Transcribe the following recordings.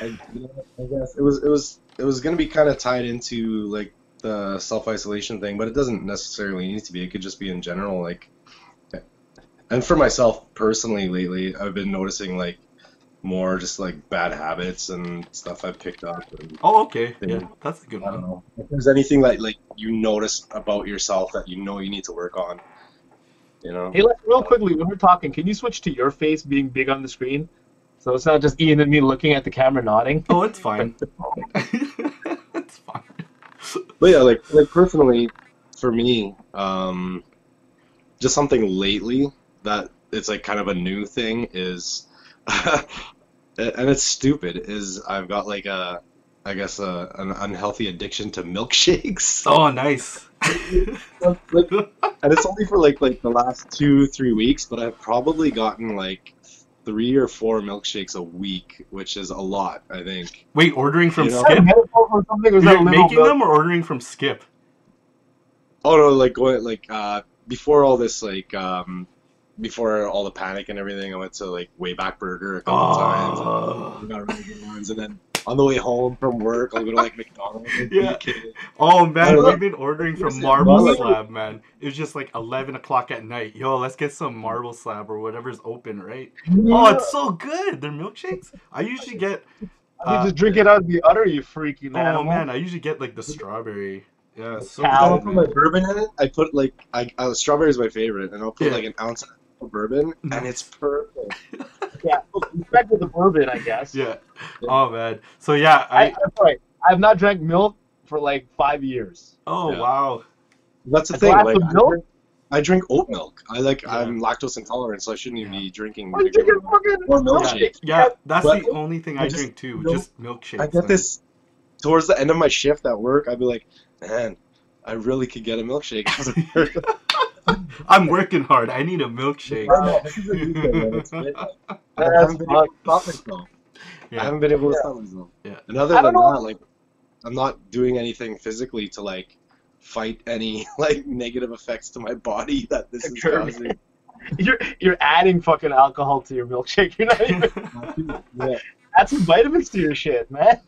I guess it was gonna be kind of tied into like the self-isolation thing, but it doesn't necessarily need to be. It could just be in general, like. And for myself personally, lately, I've been noticing like more just like bad habits and stuff I've picked up and Oh, okay. Yeah, things. that's a good I don't one. know. If there's anything that like you notice about yourself that you know you need to work on, you know? Hey, real quickly, when we're talking, can you switch to your face being big on the screen? So it's not just Ian and me looking at the camera nodding. Oh, it's fine. It's fine. But yeah, like personally, for me, just something lately that it's like kind of a new thing is, and it's stupid, is I've got like I guess an unhealthy addiction to milkshakes. Oh, nice. Like, and it's only for like the last 2, 3 weeks, but I've probably gotten like 3 or 4 milkshakes a week, which is a lot, I think. Wait, ordering from You know? Is that a Skip? metaphor for something, or is that You're literal making milk? them or ordering from Skip? Oh no, like going like before all this like before all the panic and everything, I went to like Wayback Burger a couple times. Oh, We got really good ones, and then on the way home from work, I'll go to like McDonald's and yeah. eat kids. Oh I man, don't we've know. been ordering from Listen, Marble well, Slab, man. It was just like 11 o'clock at night. Yo, let's get some Marble Slab or whatever's open, right? Oh, Yeah. it's so good. They're milkshakes. I usually get, I mean, uh, just drink it out of the udder, you freaking oh animal. man, I usually get like the strawberry. Yeah, it's so if I Cow. don't good, put my man. bourbon in it, I put like strawberry is my favorite, and I'll put Yeah, like an ounce of bourbon, and it's nice. perfect. Yeah, respect with the bourbon, I guess. Yeah. Yeah. Oh man. So yeah, I'm sorry. I have not drank milk for like 5 years. oh Yeah. wow. That's the A thing. glass Like of milk? I drink oat milk. Yeah, I'm lactose intolerant, so I shouldn't even yeah, be drinking Oh, you drinking regular milk fucking or yeah, milkshakes. milkshake? yeah. That's But the only thing I I just, drink too, you know, just I milkshakes get and this towards the end of my shift at work. I'd be like, man, I really could get a milkshake after work. I'm working hard. I need a milkshake. I know, this is a new thing, and it's been, I That's haven't been able fuck. to stop myself. I Yeah, haven't been able to Yeah. stop myself. yeah. And other I don't than know. that, like, I'm not doing anything physically to like fight any like negative effects to my body that this is Sure. causing. You're adding fucking alcohol to your milkshake. You're not even. Yeah, Add some vitamins to your shit, man.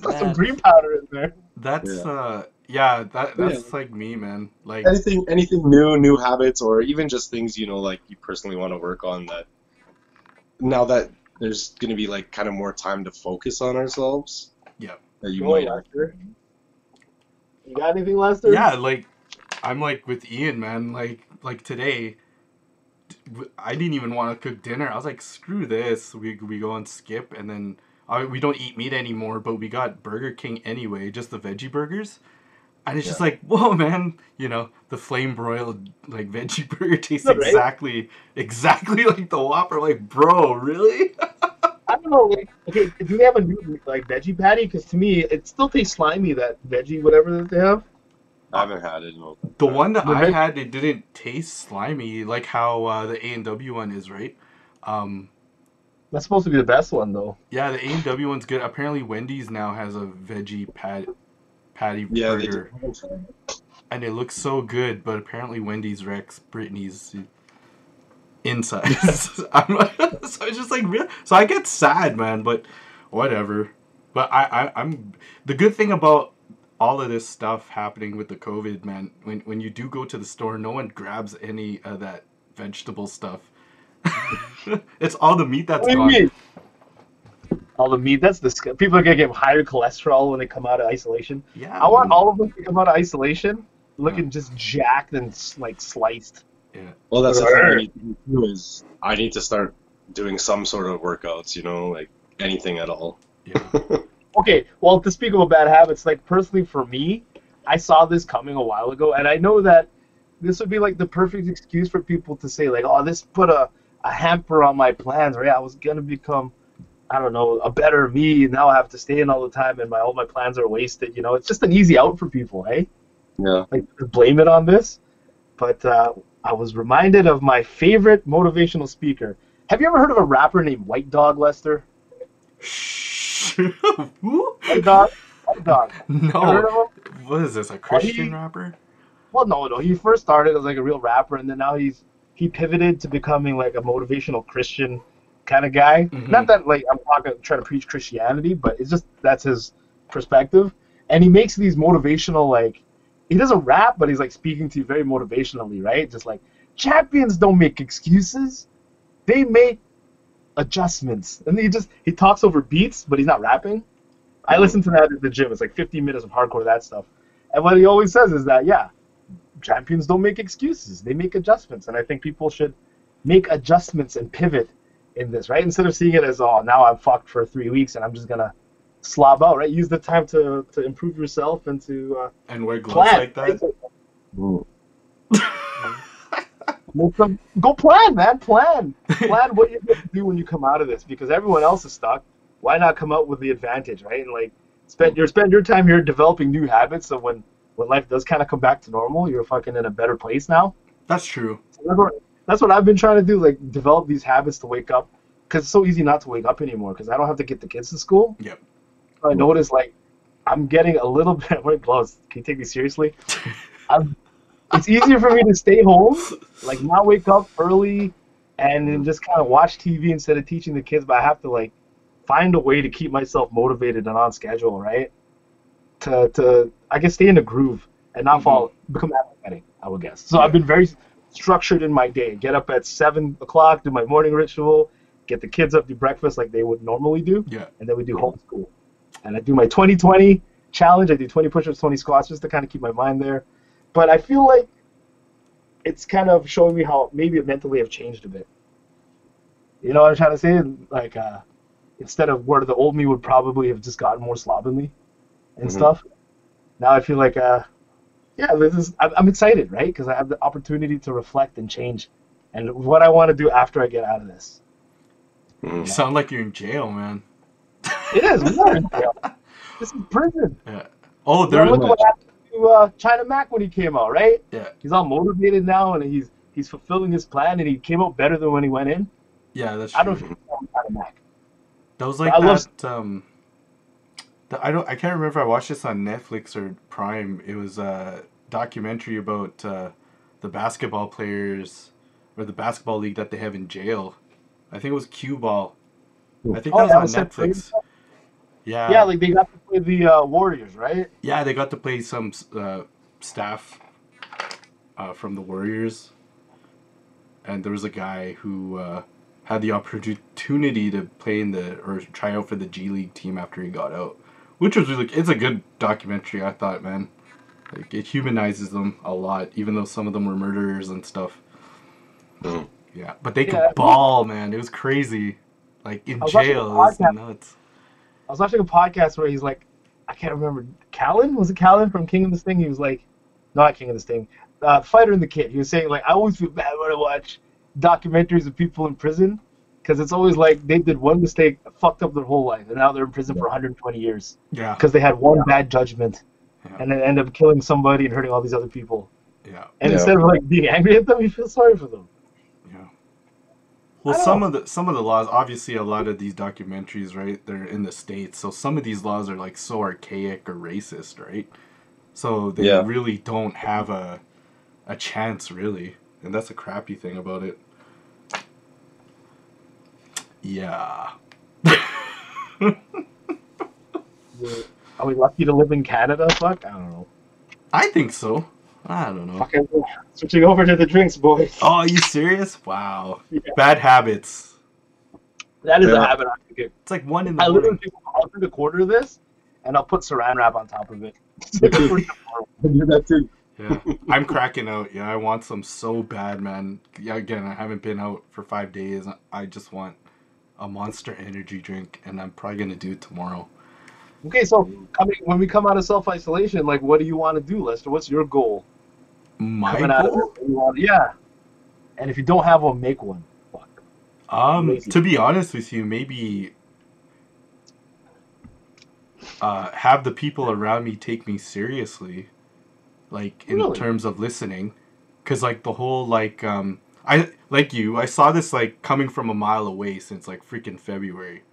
Put some Man, green powder in there. that's yeah. yeah, But yeah, that's like me, man. Like, anything new habits, or even just things like you personally want to work on that now that there's gonna be like kind of more time to focus on ourselves yeah, that you Go, might Lester. You got anything, Lester? yeah. Like, I'm like with Ian, man. Like today, I didn't even want to cook dinner. I was like, screw this. We go and Skip, and then we don't eat meat anymore. But we got Burger King anyway, just the veggie burgers. And it's just yeah. like, whoa, man, the flame broiled like veggie burger tastes Right? exactly like the Whopper. Like, bro, really? I don't know. Like, okay, do they have a new like veggie patty? Because to me, it still tastes slimy. That veggie, whatever that they have. I haven't had it in a long The time. one that The I veg- had, it didn't taste slimy like how the A&W one is, right? Um, That's supposed to be the best one, though. yeah, the A&W one's good. Apparently, Wendy's now has a veggie patty Yeah, they burger, do. and it looks so good. But apparently, Wendy's wrecks Brittany's insides. So it's just like, real. So I get sad, man. But whatever. But I'm the good thing about all of this stuff happening with the COVID, man. When you do go to the store, no one grabs any of that vegetable stuff. It's all the meat that's What do you gone. mean? All the meat. That's the people are gonna get higher cholesterol when they come out of isolation. Yeah, I want man. all of them to come out of isolation Yeah, looking just jacked and like sliced. yeah, Well, that's the thing I Right. need to do too, is I need to start doing some sort of workouts, like anything at all. yeah. Okay, well, to speak about bad habits, like personally for me, I saw this coming a while ago, and I know that this would be like the perfect excuse for people to say like, oh, this put a hamper on my plans, right? I was gonna become, I don't know, a better me. Now I have to stay in all the time, and all my plans are wasted. It's just an easy out for people, eh? Yeah. Like to blame it on this. But I was reminded of my favorite motivational speaker. Have you ever heard of a rapper named White Dog, Lester? Shh. Who? White Dog? White Dog. You ever heard No. of him? What is this? A Well, Christian rapper? well, no. He first started as like a real rapper, and then now he pivoted to becoming like a motivational Christian. kind of guy. Mhm. Not that like I'm not gonna try to preach Christianity, but it's just that's his perspective. And he makes these motivational like he doesn't rap, but he's like speaking to you very motivationally, right? Just like champions don't make excuses, they make adjustments. And he talks over beats, but he's not rapping. I listen to that at the gym. It's like 15 minutes of hardcore that stuff. And what he always says is that yeah, champions don't make excuses, they make adjustments. And I think people should make adjustments and pivot in this, right? Instead of seeing it as, oh, now I'm fucked for 3 weeks and I'm just gonna slob out, right? Use the time to improve yourself and to And wear gloves plan. like that. Go plan, man. Plan what you're gonna do when you come out of this, because everyone else is stuck. Why not come out with the advantage, right? And like spend your time here developing new habits, so when life does kind of come back to normal, you're fucking in a better place now. That's true. So that's what I've been trying to do, like develop these habits to wake up, because it's so easy not to wake up anymore because I don't have to get the kids to school. Yep. I notice like I'm getting a little bit. Wait, gloves. Can you take me seriously? It's easier for me to stay home, like not wake up early, and then just kind of watch TV instead of teaching the kids. But I have to like find a way to keep myself motivated and on schedule, right? To I guess stay in a groove and not become apathetic, I would guess. So I've been very structured in my day. Get up at 7 o'clock, do my morning ritual, get the kids up, do breakfast like they would normally do, and then we do homeschool. And I do my 20-20 challenge. I do 20 push-ups, 20 squats, just to kind of keep my mind there. But I feel like it's kind of showing me how maybe mentally I've changed a bit. You know what I'm trying to say? Like, instead of where the old me would probably have just gotten more slovenly and stuff, now I feel like, I'm excited, right? Because I have the opportunity to reflect and change and what I want to do after I get out of this. You sound like you're in jail, man. It is. We are in jail. This is prison. Yeah. Oh, there look at what happened to China Mac when he came out, right? Yeah. He's all motivated now, and he's fulfilling his plan, and he came out better than when he went in. Yeah, that's true. I don't know if you know China Mac. That was like I can't remember if I watched this on Netflix or Prime. It was a documentary about the basketball players or the basketball league that they have in jail. I think it was Cue Ball. I think that was on Netflix. Yeah. Yeah, like they got to play the Warriors, right? Yeah, they got to play some staff from the Warriors, and there was a guy who had the opportunity to play or try out for the G League team after he got out, which was really. It's a good documentary, I thought, man. Like it humanizes them a lot, even though some of them were murderers and stuff. Yeah, but they could ball, man. It was crazy. Like in jail, it was nuts. I was watching a podcast where he's like, I can't remember, Callan? Was it Callan from King of the Sting? He was like, not King of the Sting, Fighter and the Kid. He was saying, like, I always feel bad when I watch documentaries of people in prison, because it's always like they did one mistake, fucked up their whole life, and now they're in prison for 120 years. Yeah. Because they had one bad judgment, and then end up killing somebody and hurting all these other people. Yeah. And instead of like being angry at them, you feel sorry for them. Yeah. Well, some of the laws, obviously, a lot of these documentaries, right? They're in the States, so some of these laws are like so archaic or racist, right? So they really don't have a chance, really, and that's a crappy thing about it. Yeah. Are we lucky to live in Canada? Fuck, I don't know. I think so. I don't know. Fucking switching over to the drinks, boys. Oh, are you serious? Wow. Yeah. Bad habits. That is a habit I forget. It's like 1 in the morning. Literally I'll drink a quarter of this, and I'll put saran wrap on top of it. I do that too. Yeah, I'm cracking out. Yeah, I want some so bad, man. Yeah, again, I haven't been out for 5 days. I just want a Monster Energy drink, and I'm probably gonna do it tomorrow. Okay, so when we come out of self-isolation, like, what do you want to do, Lester? What's your goal? My goal? Yeah. And if you don't have one, make one. Fuck. To be honest with you, maybe have the people around me take me seriously, like in terms of listening, because like the whole I saw this like coming from a mile away since like freaking February,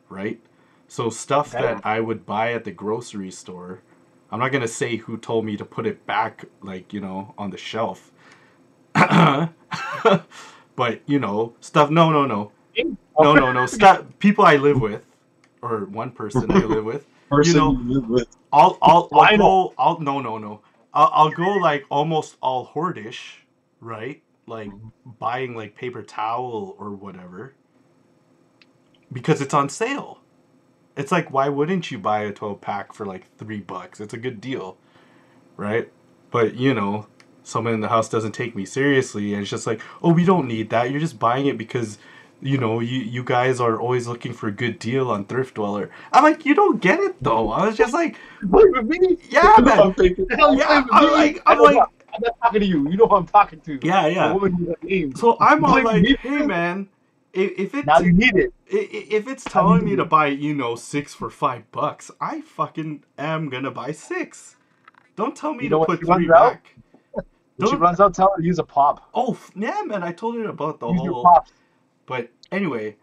right? So stuff that I would buy at the grocery store, I'm not gonna say who told me to put it back, like, you know, on the shelf. But, you know, stuff. No. No. People I live with, or one person I live with. Person You know, you live with. I'll Why go. No. I'll go like almost all hoardish, right? Like buying like paper towel or whatever because it's on sale. It's like, why wouldn't you buy a 12 pack for like $3? It's a good deal, right? But someone in the house doesn't take me seriously, and it's just like, oh, we don't need that. You're just buying it because you guys are always looking for a good deal on Thrift Dweller. I'm like, you don't get it though. I was just like, Wait with me? yeah, man. I'm thinking, Yeah, I'm like, I'm not talking to you. You know who I'm talking to. yeah. The woman who got named. So I'm all Blame like, me. hey, man, if Now you it's need it. if it's telling me to buy 6 for $5, I fucking am gonna buy 6. Don't tell me You to know what put she 3 runs out? back. When she runs out, tell her to use a pop. Oh yeah, man! I told her about the Use your whole. pops. But anyway,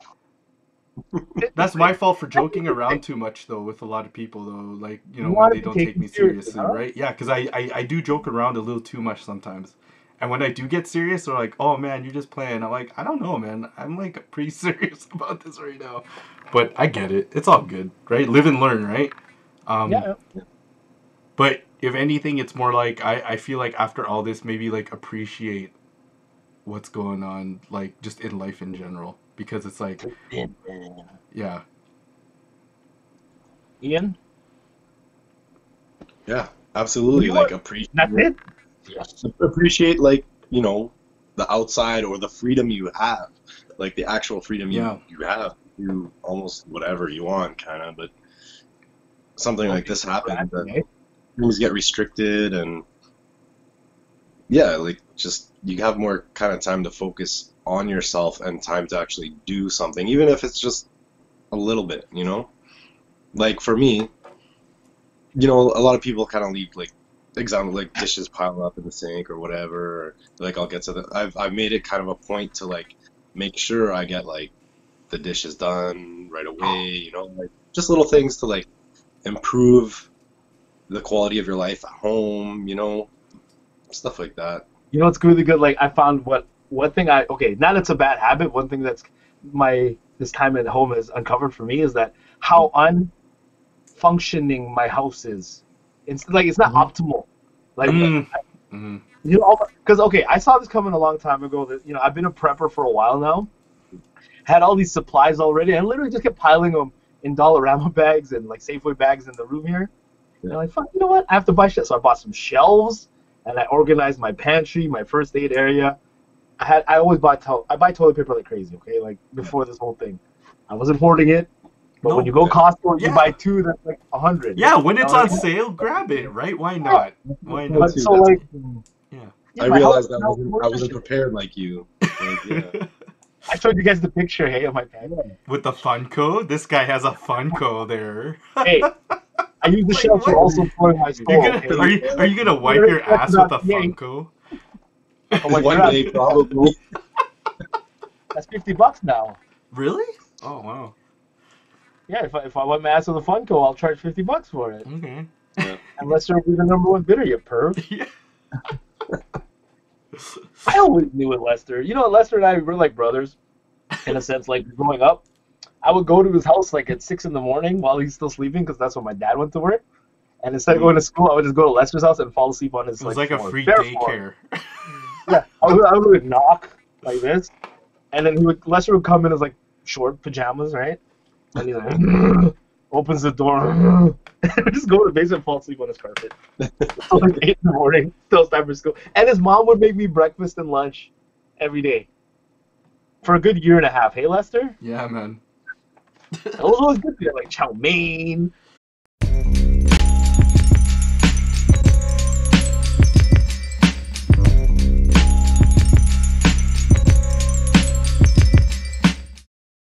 that's my fault for joking around too much though with a lot of people though. Like when wanted they to don't take take me me seriously, seriously, huh? right? Yeah, because I do joke around a little too much sometimes. And when I do get serious, they're like, "Oh man, you're just playing." I'm like, "I don't know, man. I'm like pretty serious about this right now." But I get it. It's all good, right? Live and learn, right? Yeah. But if anything, it's more like I feel like after all this, maybe like appreciate what's going on, like just in life in general, because it's like, yeah, Ian? Yeah, absolutely. You Like are- appreciate. That's it? Appreciate like the outside or the freedom you have, like the actual freedom Yeah. you have to do almost whatever you want, kind of. But something like this happens, Okay. things get restricted, and yeah, like just you have more kind of time to focus on yourself and time to actually do something, even if it's just a little bit, Like for me, a lot of people kind of leave like example like dishes pile up in the sink or whatever. Or, like I'll get to I've made it kind of a point to like make sure I get like the dishes done right away. Like just little things to like improve the quality of your life at home. Stuff like that. You know what's really good? Like I found one thing not it's a bad habit. One thing that's this time at home has uncovered for me is that how unfunctioning my house is. It's like it's not optimal. Like because I saw this coming a long time ago. That I've been a prepper for a while now. Had all these supplies already, and literally just kept piling them in Dollarama bags and like Safeway bags in the room here. And I'm like, fuck, you know what? I have to buy shit. So I bought some shelves, and I organized my pantry, my first aid area. I always buy toilet paper like crazy. Okay, like before this whole thing, I wasn't hoarding it. But No, when you go Costco, you yeah. buy 2, that's like 100. Yeah, when it's on sale, grab it, right? Why not? Why not? So like, I my realized house I is now wasn't prepared like you. Like, yeah. I showed you guys the picture, hey, of my pantry. With the Funko, this guy has a Funko there. Hey, I use the Like, shelf to what? also store my stove. Are you gonna wipe your ass with a Funko? Oh my One God. day, probably. That's $50 now. Really? Oh wow. Yeah, if I wipe my ass with a Funko, I'll charge $50 for it. Okay. Unless you're the #1 bidder, you perv. Yeah. I always knew it, Lester. Lester and I were like brothers, in a sense. Like growing up, I would go to his house like at 6 in the morning while he's still sleeping, because that's when my dad went to work. And instead of going to school, I would just go to Lester's house and fall asleep on his. It was like a floor. free Bare daycare. floor. Yeah, I would knock like this, and then Lester would come in his like short pajamas, right? And he like opens the door, and just go to the basement and fall asleep on his carpet. So like 8 in the morning, till it's time for school. And his mom would make me breakfast and lunch every day for a good year and a half. Hey, Lester? Yeah, man. It was always good. Like chow mein,